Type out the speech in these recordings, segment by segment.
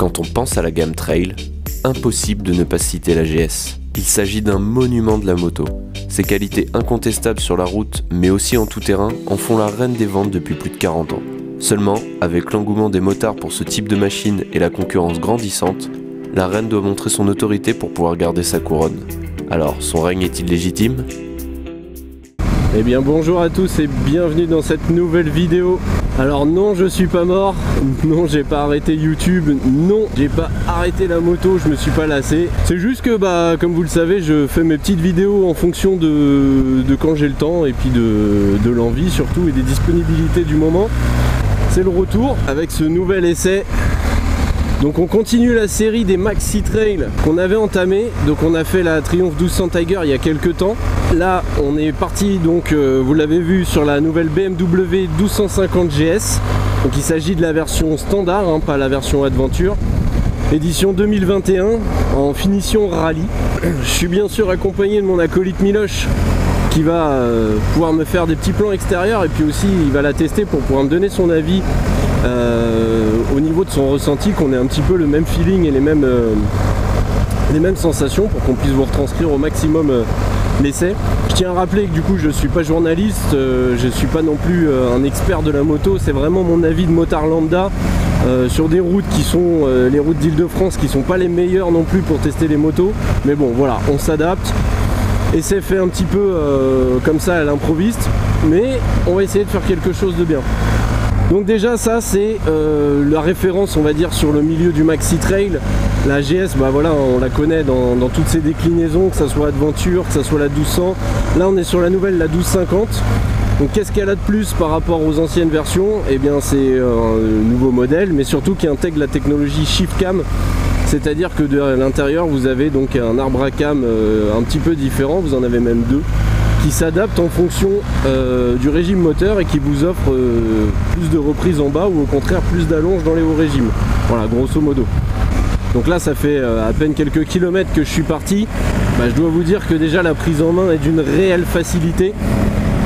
quand on pense à la gamme Trail, impossible de ne pas citer la GS. Il s'agit d'un monument de la moto. Ses qualités incontestables sur la route, mais aussi en tout terrain, en font la reine des ventes depuis plus de 40 ans. Seulement, avec l'engouement des motards pour ce type de machine et la concurrence grandissante, la reine doit montrer son autorité pour pouvoir garder sa couronne. Alors, son règne est-il légitime ? Eh bien bonjour à tous et bienvenue dans cette nouvelle vidéo. Alors non, je suis pas mort, non j'ai pas arrêté YouTube, non j'ai pas arrêté la moto, je me suis pas lassé. C'est juste que comme vous le savez, je fais mes petites vidéos en fonction de quand j'ai le temps et puis de l'envie surtout et des disponibilités du moment. C'est le retour avec ce nouvel essai. Donc on continue la série des Maxi Trail qu'on avait entamé. Donc on a fait la Triumph 1200 Tiger il y a quelques temps. Là on est parti donc vous l'avez vu sur la nouvelle BMW 1250 GS. Donc il s'agit de la version standard, pas la version Adventure. Édition 2021 en finition rallye. Je suis bien sûr accompagné de mon acolyte Miloche qui va pouvoir me faire des petits plans extérieurs et puis aussi il va la tester pour pouvoir me donner son avis au niveau de son ressenti, qu'on ait un petit peu le même feeling et les mêmes sensations pour qu'on puisse vous retranscrire au maximum l'essai. Je tiens à rappeler que du coup je suis pas journaliste, je suis pas non plus un expert de la moto, c'est vraiment mon avis de motard lambda sur des routes qui sont les routes d'Île-de-France qui sont pas les meilleures non plus pour tester les motos, mais bon voilà, on s'adapte. Essai fait un petit peu comme ça à l'improviste, mais on va essayer de faire quelque chose de bien. Donc déjà ça c'est la référence on va dire sur le milieu du maxi trail. La GS voilà, on la connaît dans toutes ses déclinaisons, que ça soit Adventure, que ça soit la 1200. Là on est sur la nouvelle, la 1250. Donc qu'est-ce qu'elle a de plus par rapport aux anciennes versions? Eh bien c'est un nouveau modèle, mais surtout qui intègre la technologie ShiftCam. C'est-à-dire que de l'intérieur vous avez donc un arbre à cam un petit peu différent, vous en avez même deux, qui s'adapte en fonction du régime moteur et qui vous offre plus de reprises en bas ou au contraire plus d'allonge dans les hauts régimes. Voilà, grosso modo. Donc là ça fait à peine quelques kilomètres que je suis parti. Je dois vous dire que déjà la prise en main est d'une réelle facilité.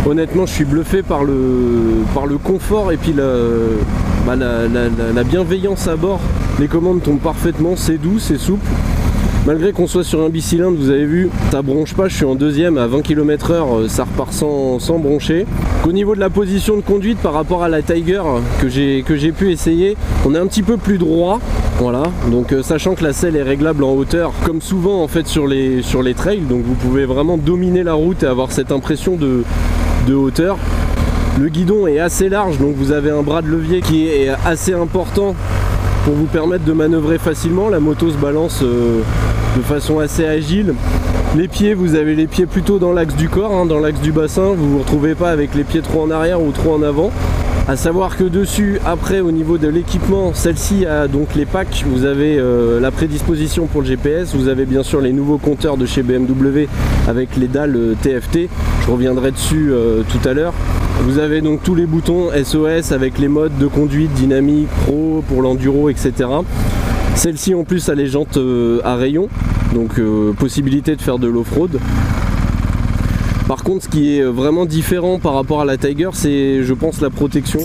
Honnêtement je suis bluffé par le confort et puis la bienveillance à bord. Les commandes tombent parfaitement, c'est doux, c'est souple. Malgré qu'on soit sur un bicylindre, vous avez vu, ça bronche pas, je suis en deuxième à 20 km/h, ça repart sans broncher. Au niveau de la position de conduite par rapport à la Tiger que j'ai pu essayer, on est un petit peu plus droit, voilà. Donc sachant que la selle est réglable en hauteur, comme souvent en fait sur les trails, donc vous pouvez vraiment dominer la route et avoir cette impression de hauteur. Le guidon est assez large, donc vous avez un bras de levier qui est assez important pour vous permettre de manœuvrer facilement. La moto se balance de façon assez agile. Les pieds, vous avez les pieds plutôt dans l'axe du corps, dans l'axe du bassin, vous ne vous retrouvez pas avec les pieds trop en arrière ou trop en avant. A savoir que dessus, après au niveau de l'équipement, celle-ci a donc les packs, vous avez la prédisposition pour le GPS, vous avez bien sûr les nouveaux compteurs de chez BMW avec les dalles TFT, je reviendrai dessus tout à l'heure. Vous avez donc tous les boutons SOS avec les modes de conduite dynamique, pro, pour l'enduro, etc. Celle-ci en plus a les jantes à rayons, donc possibilité de faire de l'off-road. Par contre ce qui est vraiment différent par rapport à la Tiger, c'est je pense la protection.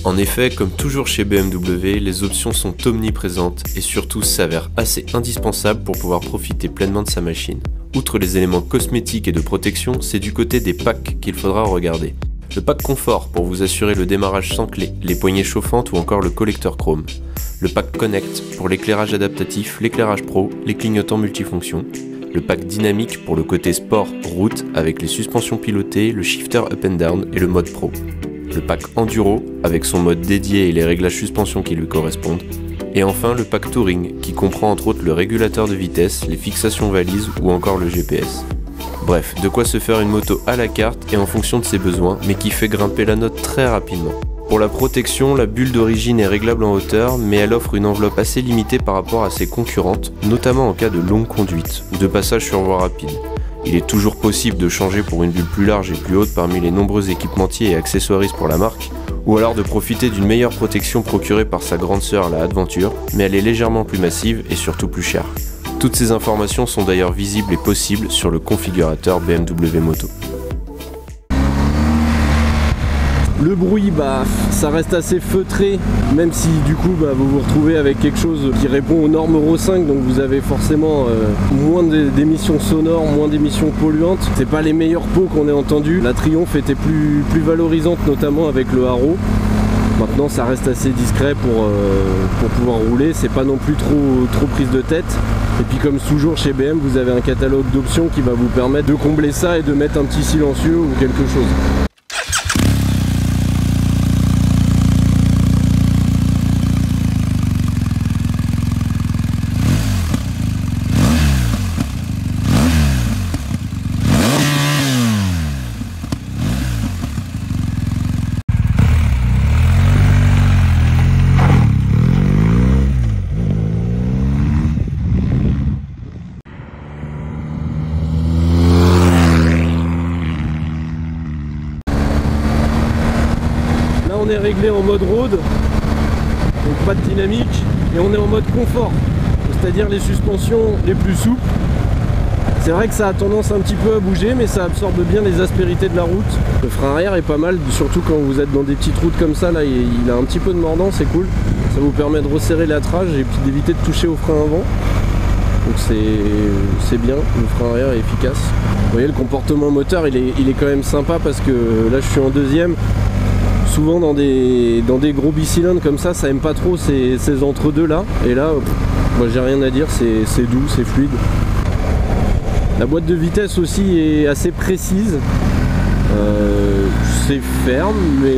En effet, comme toujours chez BMW, les options sont omniprésentes et surtout s'avèrent assez indispensables pour pouvoir profiter pleinement de sa machine. Outre les éléments cosmétiques et de protection, c'est du côté des packs qu'il faudra regarder. Le pack confort pour vous assurer le démarrage sans clé, les poignées chauffantes ou encore le collecteur chrome. Le pack connect pour l'éclairage adaptatif, l'éclairage pro, les clignotants multifonctions. Le pack dynamique pour le côté sport route avec les suspensions pilotées, le shifter up and down et le mode pro. Le pack enduro avec son mode dédié et les réglages suspension qui lui correspondent. Et enfin le pack touring qui comprend entre autres le régulateur de vitesse, les fixations valises ou encore le GPS. Bref, de quoi se faire une moto à la carte et en fonction de ses besoins, mais qui fait grimper la note très rapidement. Pour la protection, la bulle d'origine est réglable en hauteur, mais elle offre une enveloppe assez limitée par rapport à ses concurrentes, notamment en cas de longue conduite ou de passage sur voie rapide. Il est toujours possible de changer pour une bulle plus large et plus haute parmi les nombreux équipementiers et accessoiristes pour la marque, ou alors de profiter d'une meilleure protection procurée par sa grande sœur la Adventure, mais elle est légèrement plus massive et surtout plus chère. Toutes ces informations sont d'ailleurs visibles et possibles sur le configurateur BMW Moto. Le bruit, bah, ça reste assez feutré, même si du coup bah, vous vous retrouvez avec quelque chose qui répond aux normes Euro 5, donc vous avez forcément moins d'émissions sonores, moins d'émissions polluantes. C'est pas les meilleurs pots qu'on ait entendus. La Triumph était plus valorisante, notamment avec le haro. Maintenant ça reste assez discret pour pouvoir rouler, c'est pas non plus trop prise de tête. Et puis comme toujours chez BM, vous avez un catalogue d'options qui va vous permettre de combler ça et de mettre un petit silencieux ou quelque chose. On est réglé en mode road, donc pas de dynamique, et on est en mode confort, c'est-à-dire les suspensions les plus souples. C'est vrai que ça a tendance un petit peu à bouger, mais ça absorbe bien les aspérités de la route. Le frein arrière est pas mal, surtout quand vous êtes dans des petites routes comme ça, là il a un petit peu de mordant, c'est cool. Ça vous permet de resserrer l'attrage et puis d'éviter de toucher au frein avant. Donc c'est bien, le frein arrière est efficace. Vous voyez, le comportement moteur il est quand même sympa, parce que là je suis en deuxième. Souvent dans des gros bicylindres comme ça aime pas trop ces entre-deux là. Et là, moi j'ai rien à dire, c'est doux, c'est fluide. La boîte de vitesse aussi est assez précise. C'est ferme, mais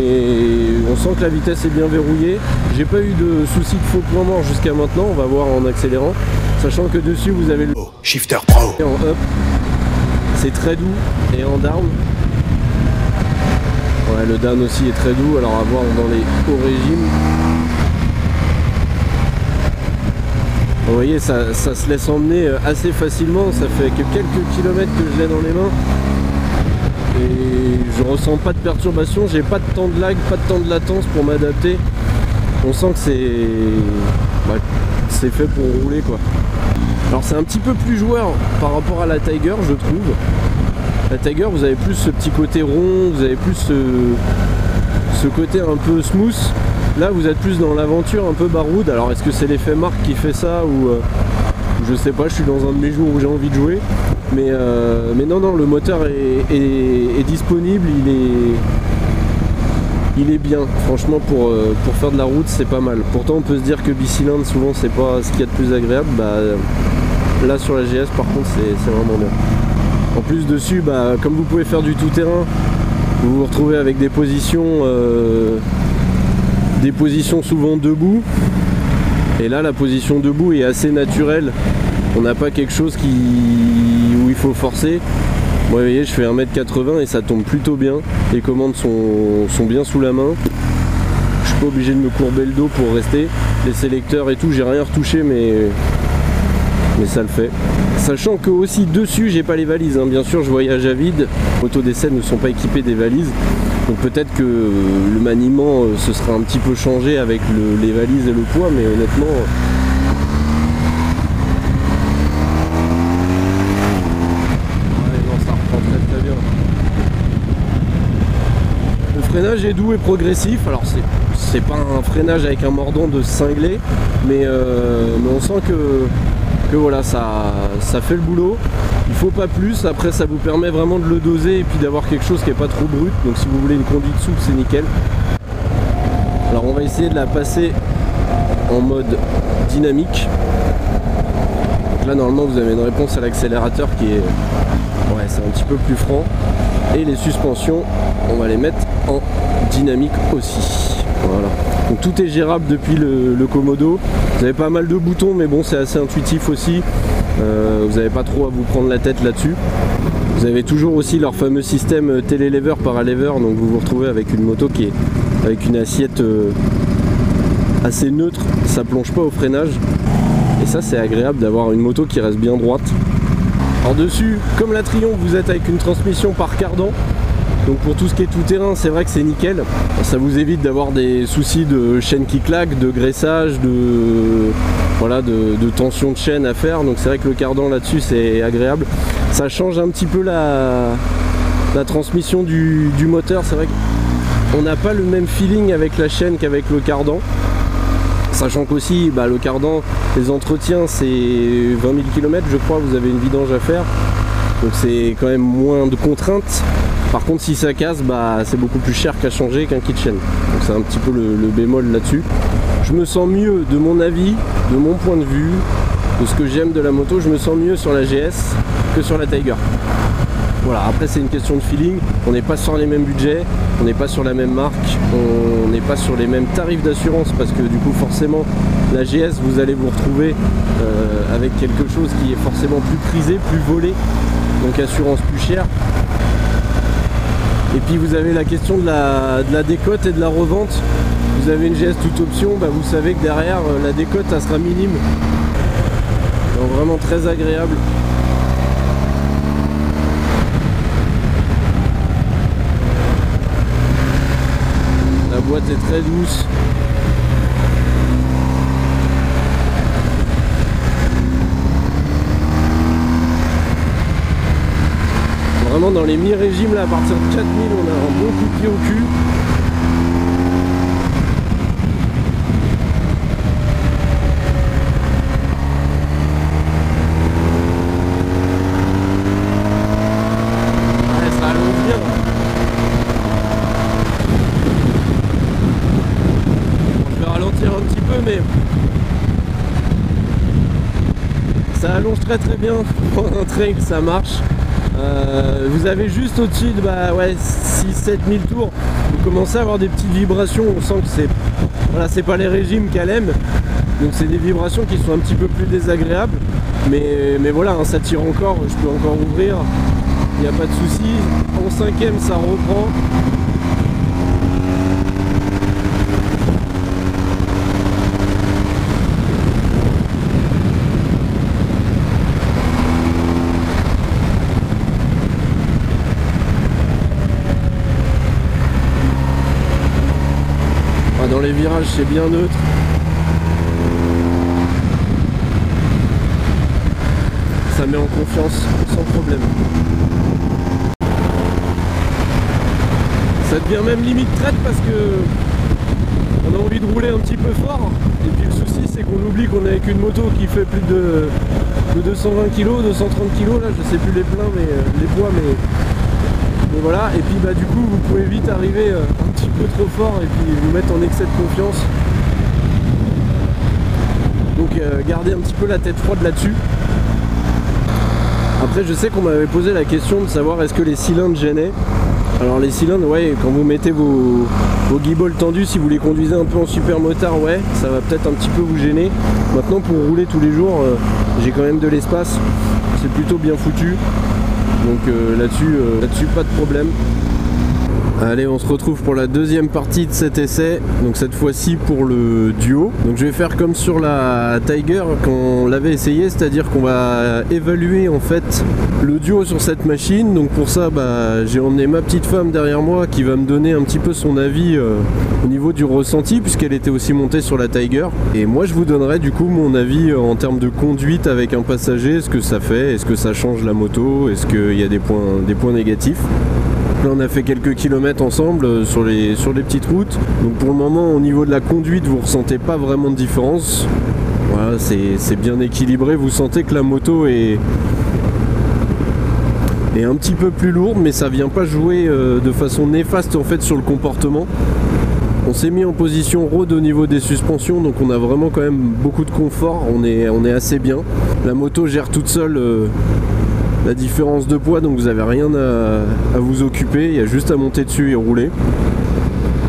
on sent que la vitesse est bien verrouillée. J'ai pas eu de soucis de faux point mort jusqu'à maintenant, on va voir en accélérant. Sachant que dessus vous avez le Shifter Pro et en up. C'est très doux, et en down. Ouais, le down aussi est très doux, alors à voir dans les hauts régimes. Vous voyez, ça se laisse emmener assez facilement, ça fait que quelques kilomètres que je l'ai dans les mains. Et je ressens pas de perturbation, j'ai pas de temps de lag, pas de temps de latence pour m'adapter. On sent que c'est fait pour rouler quoi. Alors c'est un petit peu plus joueur par rapport à la Tiger, je trouve. La Tiger, vous avez plus ce petit côté rond, vous avez plus ce côté un peu smooth. Là, vous êtes plus dans l'aventure, un peu baroud. Alors, est-ce que c'est l'effet marque qui fait ça ou je sais pas, je suis dans un de mes jours où j'ai envie de jouer. Mais non, le moteur est disponible, il est bien. Franchement, pour faire de la route, c'est pas mal. Pourtant, on peut se dire que bicylindre, souvent, c'est pas ce qu'il y a de plus agréable. Bah, là, sur la GS, par contre, c'est vraiment bien. En plus dessus, bah, comme vous pouvez faire du tout-terrain, vous vous retrouvez avec des positions souvent debout. Et là, la position debout est assez naturelle. On n'a pas quelque chose où il faut forcer. Moi, vous voyez, je fais 1m80 et ça tombe plutôt bien. Les commandes sont bien sous la main. Je suis pas obligé de me courber le dos pour rester. Les sélecteurs et tout, j'ai rien retouché, mais ça le fait. Sachant que aussi dessus j'ai pas les valises, hein. Bien sûr je voyage à vide, les motos d'essai ne sont pas équipées des valises, donc peut-être que le maniement se sera un petit peu changé avec les valises et le poids, mais honnêtement non, ça reprend très bien. Le freinage est doux et progressif, alors c'est pas un freinage avec un mordant de cinglé, mais on sent que voilà, ça fait le boulot. Il faut pas plus, après ça vous permet vraiment de le doser et puis d'avoir quelque chose qui est pas trop brut. Donc si vous voulez une conduite souple, c'est nickel. Alors on va essayer de la passer en mode dynamique. Donc là normalement vous avez une réponse à l'accélérateur qui est c'est un petit peu plus franc. Et les suspensions, on va les mettre en dynamique aussi. Voilà. Donc tout est gérable depuis le Komodo. Vous avez pas mal de boutons, mais bon, c'est assez intuitif aussi. Vous n'avez pas trop à vous prendre la tête là-dessus. Vous avez toujours aussi leur fameux système télélever paralever, donc vous vous retrouvez avec une moto qui est avec une assiette assez neutre, ça plonge pas au freinage. Et ça, c'est agréable d'avoir une moto qui reste bien droite. Alors dessus, comme la Triumph, vous êtes avec une transmission par cardan. Donc pour tout ce qui est tout terrain, c'est vrai que c'est nickel. Ça vous évite d'avoir des soucis de chaîne qui claque, de graissage, de tension de chaîne à faire. Donc c'est vrai que le cardan là-dessus, c'est agréable. Ça change un petit peu la transmission du moteur. C'est vrai que on n'a pas le même feeling avec la chaîne qu'avec le cardan. Sachant qu'aussi, le cardan, les entretiens, c'est 20 000 km, je crois, vous avez une vidange à faire. Donc c'est quand même moins de contraintes. Par contre, si ça casse, c'est beaucoup plus cher qu'à changer qu'un kit chaîne. Donc c'est un petit peu le bémol là-dessus. Je me sens mieux, de mon avis, de mon point de vue, de ce que j'aime de la moto, je me sens mieux sur la GS que sur la Tiger. Voilà, après c'est une question de feeling, on n'est pas sur les mêmes budgets, on n'est pas sur la même marque, on n'est pas sur les mêmes tarifs d'assurance parce que du coup forcément la GS vous allez vous retrouver avec quelque chose qui est forcément plus prisé, plus volé, donc assurance plus chère. Et puis vous avez la question de la décote et de la revente. Vous avez une GS toute option, vous savez que derrière la décote elle sera minime. Donc vraiment très agréable. La boîte est très douce. Vraiment dans les mi-régimes là, à partir de 4000 on a un bon coup de pied au cul. Ouais, ça allonge bien. Bon, je vais ralentir un petit peu mais ça allonge très très bien. Pour un trail ça marche. Vous avez juste au-dessus de 6-7 000 tours, vous commencez à avoir des petites vibrations, on sent que c'est pas les régimes qu'elle aime, donc c'est des vibrations qui sont un petit peu plus désagréables, mais voilà, ça tire encore, je peux encore ouvrir, il n'y a pas de souci. En 5ème ça reprend. Dans les virages c'est bien neutre. Ça met en confiance sans problème. Ça devient même limite traite parce que on a envie de rouler un petit peu fort. Et puis le souci c'est qu'on oublie qu'on est avec une moto qui fait plus de 220 kg, 230 kg, là je sais plus les pleins mais les poids mais voilà, et puis du coup vous pouvez vite arriver un petit peu trop fort et puis vous mettre en excès de confiance. Donc gardez un petit peu la tête froide là-dessus. Après je sais qu'on m'avait posé la question de savoir est-ce que les cylindres gênaient. Alors les cylindres, ouais, quand vous mettez vos guibolles tendues, si vous les conduisez un peu en super motard, ouais, ça va peut-être un petit peu vous gêner. Maintenant pour rouler tous les jours, j'ai quand même de l'espace, c'est plutôt bien foutu. Donc là-dessus pas de problème. Allez, on se retrouve pour la deuxième partie de cet essai, donc cette fois-ci pour le duo. Donc je vais faire comme sur la Tiger quand on l'avait essayé, c'est-à-dire qu'on va évaluer en fait le duo sur cette machine. Donc pour ça j'ai emmené ma petite femme derrière moi qui va me donner un petit peu son avis au niveau du ressenti puisqu'elle était aussi montée sur la Tiger. Et moi je vous donnerai du coup mon avis en termes de conduite avec un passager, ce que ça fait, est-ce que ça change la moto, est-ce qu'il y a des points négatifs. Là on a fait quelques kilomètres ensemble sur les petites routes. Donc pour le moment au niveau de la conduite vous ressentez pas vraiment de différence. Voilà, c'est bien équilibré. Vous sentez que la moto est un petit peu plus lourde, mais ça vient pas jouer de façon néfaste en fait sur le comportement. On s'est mis en position road au niveau des suspensions, donc on a vraiment quand même beaucoup de confort. On est assez bien. La moto gère toute seule la différence de poids, donc vous n'avez rien à vous occuper, il y a juste à monter dessus et rouler.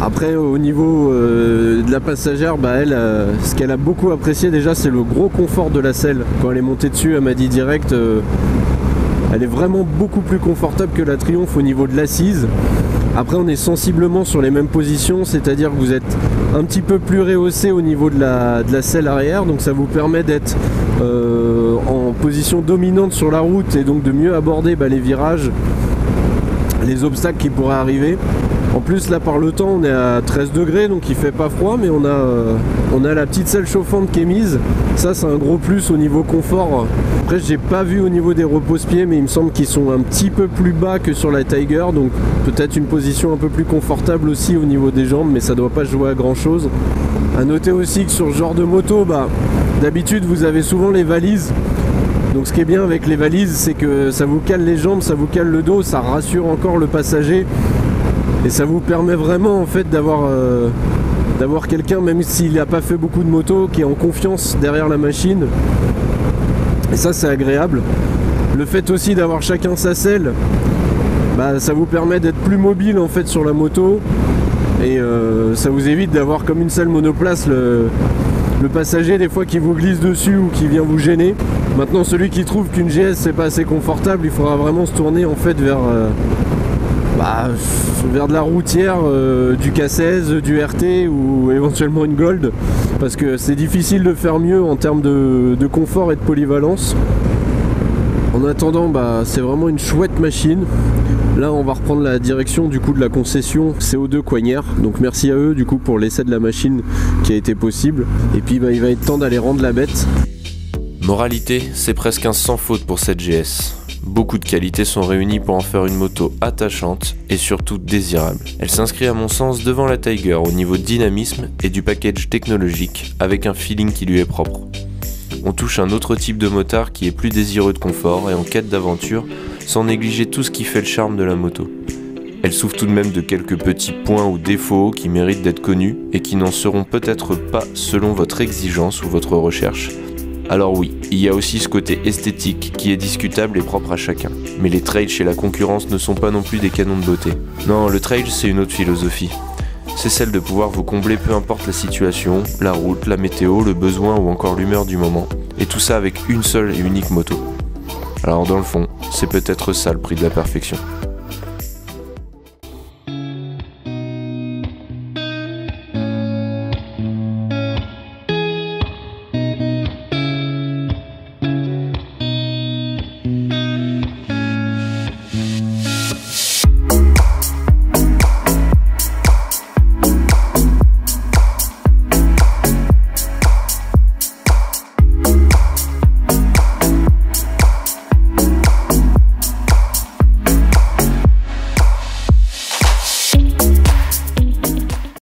Après au niveau de la passagère, elle, ce qu'elle a beaucoup apprécié déjà c'est le gros confort de la selle. Quand elle est montée dessus, elle m'a dit direct, elle est vraiment beaucoup plus confortable que la Triumph au niveau de l'assise. Après on est sensiblement sur les mêmes positions, c'est-à-dire que vous êtes un petit peu plus rehaussé au niveau de la selle arrière, donc ça vous permet d'être en position dominante sur la route et donc de mieux aborder les virages, les obstacles qui pourraient arriver. En plus là par le temps on est à 13 degrés donc il fait pas froid, mais on a la petite selle chauffante qui est mise. Ça c'est un gros plus au niveau confort. Après j'ai pas vu au niveau des repose-pieds, mais il me semble qu'ils sont un petit peu plus bas que sur la Tiger, donc peut-être une position un peu plus confortable aussi au niveau des jambes, mais ça doit pas jouer à grand chose. À noter aussi que sur ce genre de moto, d'habitude vous avez souvent les valises. Donc ce qui est bien avec les valises, c'est que ça vous cale les jambes, ça vous cale le dos, ça rassure encore le passager. Et ça vous permet vraiment en fait d'avoir quelqu'un, même s'il n'a pas fait beaucoup de moto, qui est en confiance derrière la machine. Et ça c'est agréable. Le fait aussi d'avoir chacun sa selle, ça vous permet d'être plus mobile en fait sur la moto. Et ça vous évite d'avoir comme une selle monoplace le passager des fois qui vous glisse dessus ou qui vient vous gêner. Maintenant celui qui trouve qu'une GS c'est pas assez confortable, il faudra vraiment se tourner en fait vers de la routière, du K16, du RT ou éventuellement une Gold, parce que c'est difficile de faire mieux en termes de confort et de polyvalence. En attendant, c'est vraiment une chouette machine. Là on va reprendre la direction du coup de la concession CO2 Coignères, donc merci à eux du coup pour l'essai de la machine qui a été possible. Et puis il va être temps d'aller rendre la bête. Moralité, c'est presque un sans faute pour cette GS. Beaucoup de qualités sont réunies pour en faire une moto attachante et surtout désirable. Elle s'inscrit à mon sens devant la Tiger au niveau dynamisme et du package technologique, avec un feeling qui lui est propre. On touche un autre type de motard qui est plus désireux de confort et en quête d'aventure, sans négliger tout ce qui fait le charme de la moto. Elle souffre tout de même de quelques petits points ou défauts qui méritent d'être connus et qui n'en seront peut-être pas selon votre exigence ou votre recherche. Alors oui, il y a aussi ce côté esthétique qui est discutable et propre à chacun. Mais les trails chez la concurrence ne sont pas non plus des canons de beauté. Non, le trail c'est une autre philosophie. C'est celle de pouvoir vous combler peu importe la situation, la route, la météo, le besoin ou encore l'humeur du moment. Et tout ça avec une seule et unique moto. Alors dans le fond, c'est peut-être ça le prix de la perfection.